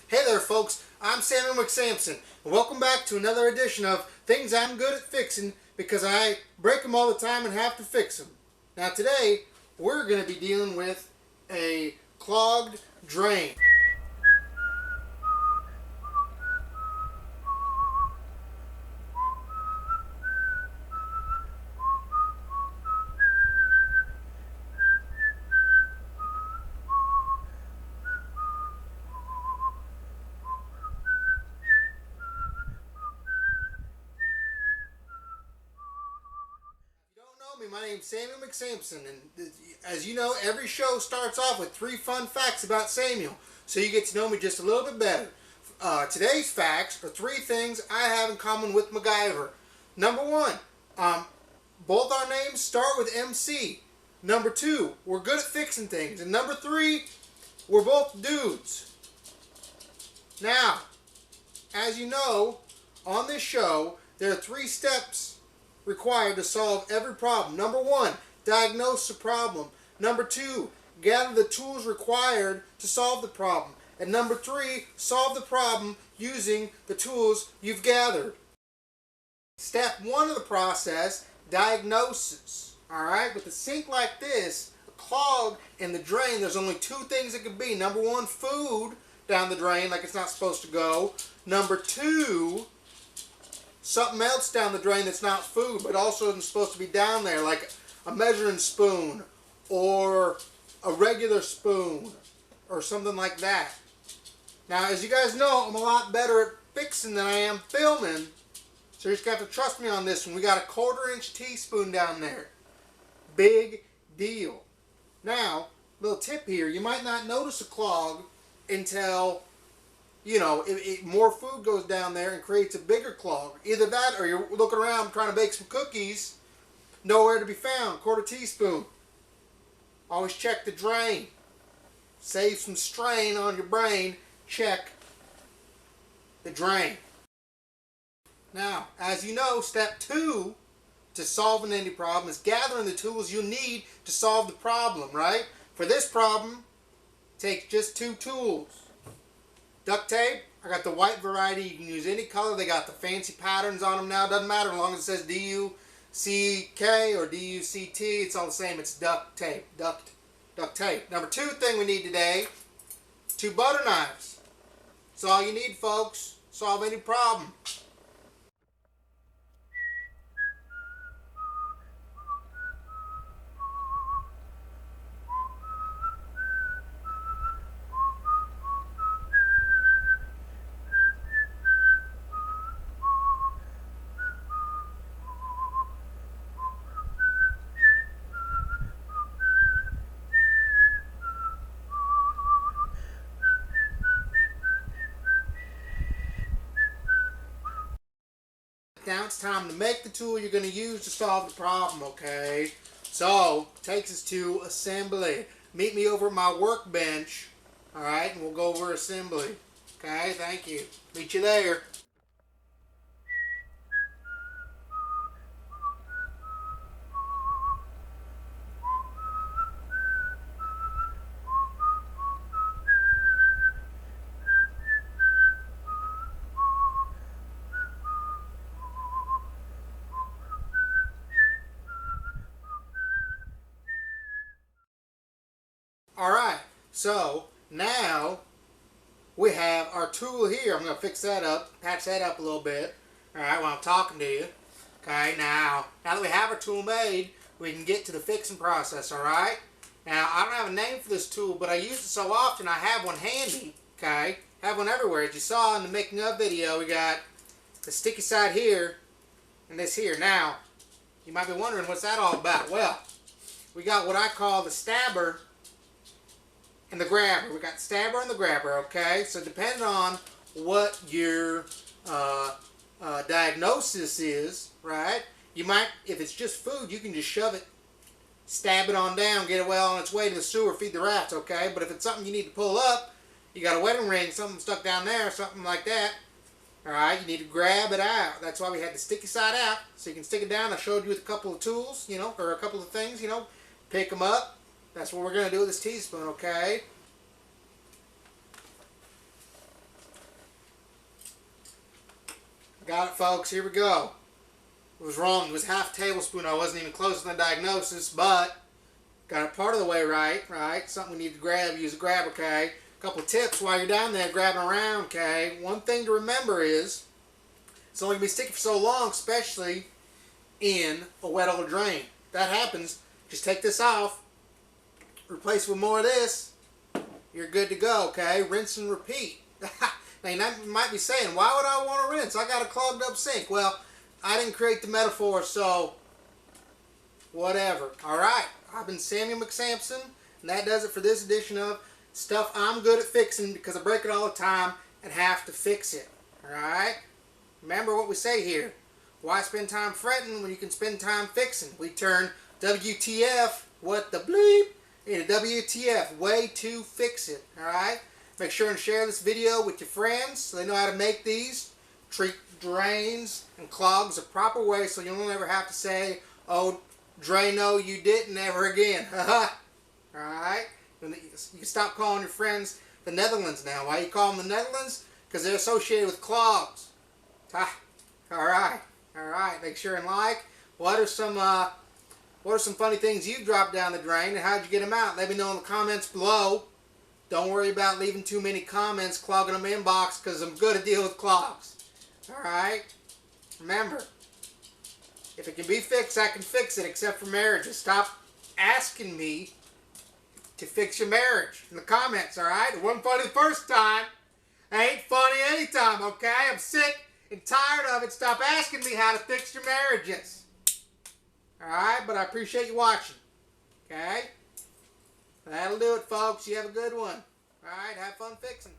Hey there folks, I'm McSamson, and welcome back to another edition of Things I'm Good at Fixing, because I break them all the time and have to fix them. Now today, we're going to be dealing with a clogged drain. My name's McSamson, and as you know, every show starts off with 3 fun facts about Samuel, so you get to know me just a little bit better. Today's facts are 3 things I have in common with MacGyver. Number 1, both our names start with MC. Number 2, we're good at fixing things. And number 3, we're both dudes. Now, as you know, on this show, there are 3 steps required to solve every problem. Number 1, diagnose the problem. Number 2, gather the tools required to solve the problem. And number 3, solve the problem using the tools you've gathered. Step 1 of the process, diagnosis. Alright, with a sink like this, a clog in the drain, there's only 2 things it could be. Number 1, food down the drain like it's not supposed to go. Number 2, something else down the drain that's not food, but also isn't supposed to be down there, like a measuring spoon or a regular spoon or something like that. Now, as you guys know, I'm a lot better at fixing than I am filming, so you just got to trust me on this one. We got a 1/4-inch teaspoon down there. Big deal. Now, little tip here, you might not notice a clog until more food goes down there and creates a bigger clog. Either that or you're looking around trying to bake some cookies, nowhere to be found. 1/4 teaspoon. Always check the drain. Save some strain on your brain. Check the drain. Now, as you know, step 2 to solving any problem is gathering the tools you need to solve the problem, right? For this problem, take just 2 tools. Duct tape, I got the white variety. You can use any color. They got the fancy patterns on them now. Doesn't matter as long as it says D-U-C-K or D-U-C-T. It's all the same. It's duct tape. Duct tape. Number 2 thing we need today, 2 butter knives. That's all you need, folks. Solve any problem. Now it's time to make the tool you're going to use to solve the problem, okay? So, takes us to assembly. Meet me over at my workbench, alright, and we'll go over assembly. Okay, thank you. Meet you there. Alright, so now we have our tool here. I'm going to fix that up, patch that up a little bit, alright, while I'm talking to you. Okay, now that we have our tool made, we can get to the fixing process, alright? Now, I don't have a name for this tool, but I use it so often I have one handy, okay? Have one everywhere. As you saw in the making of video, we got the sticky side here and this here. Now, you might be wondering what's that all about. Well, we got what I call the stabber and the grabber. We got the stabber and the grabber, okay? So depending on what your diagnosis is, right? You might, if it's just food, you can just shove it, stab it on down, get it well on its way to the sewer, feed the rats, okay? But if it's something you need to pull up, you got a wedding ring, something stuck down there, something like that, alright, you need to grab it out. That's why we had the sticky side out, so you can stick it down. I showed you with a couple of tools, or a couple of things, pick them up. That's what we're going to do with this teaspoon, okay? Got it, folks. Here we go. It was wrong. It was half tablespoon. I wasn't even close to the diagnosis, but got it part of the way right. Something we need to grab. Use a grab, okay? A couple of tips while you're down there grabbing around, okay? One thing to remember is it's only going to be sticky for so long, especially in a wet old drain. If that happens, just take this off, replace it with more of this, you're good to go, okay? Rinse and repeat. Now, you might be saying, why would I want to rinse? I got a clogged up sink. Well, I didn't create the metaphor, so whatever. Alright, I've been Samuel McSamson, and that does it for this edition of Stuff I'm Good at Fixing, because I break it all the time and have to fix it. Alright? Remember what we say here. Why spend time fretting when you can spend time fixing? We turn WTF, what the bleep, into WTF, way to fix it. Alright? Make sure and share this video with your friends so they know how to make these. Treat drains and clogs the proper way so you'll never have to say, oh, Drano, you didn't ever again. Alright? You can stop calling your friends the Netherlands now. Why you call them the Netherlands? Because they're associated with clogs. Alright. Alright. Make sure and like. What are some funny things you dropped down the drain and how'd you get them out? Let me know in the comments below. Don't worry about leaving too many comments clogging them inbox because I'm good at dealing with clogs. Alright? Remember, if it can be fixed, I can fix it, except for marriages. Stop asking me to fix your marriage in the comments, alright? It wasn't funny the first time. It ain't funny anytime, okay? I'm sick and tired of it. Stop asking me how to fix your marriages. Alright? But I appreciate you watching. Okay? That'll do it, folks. You have a good one. Alright? Have fun fixing.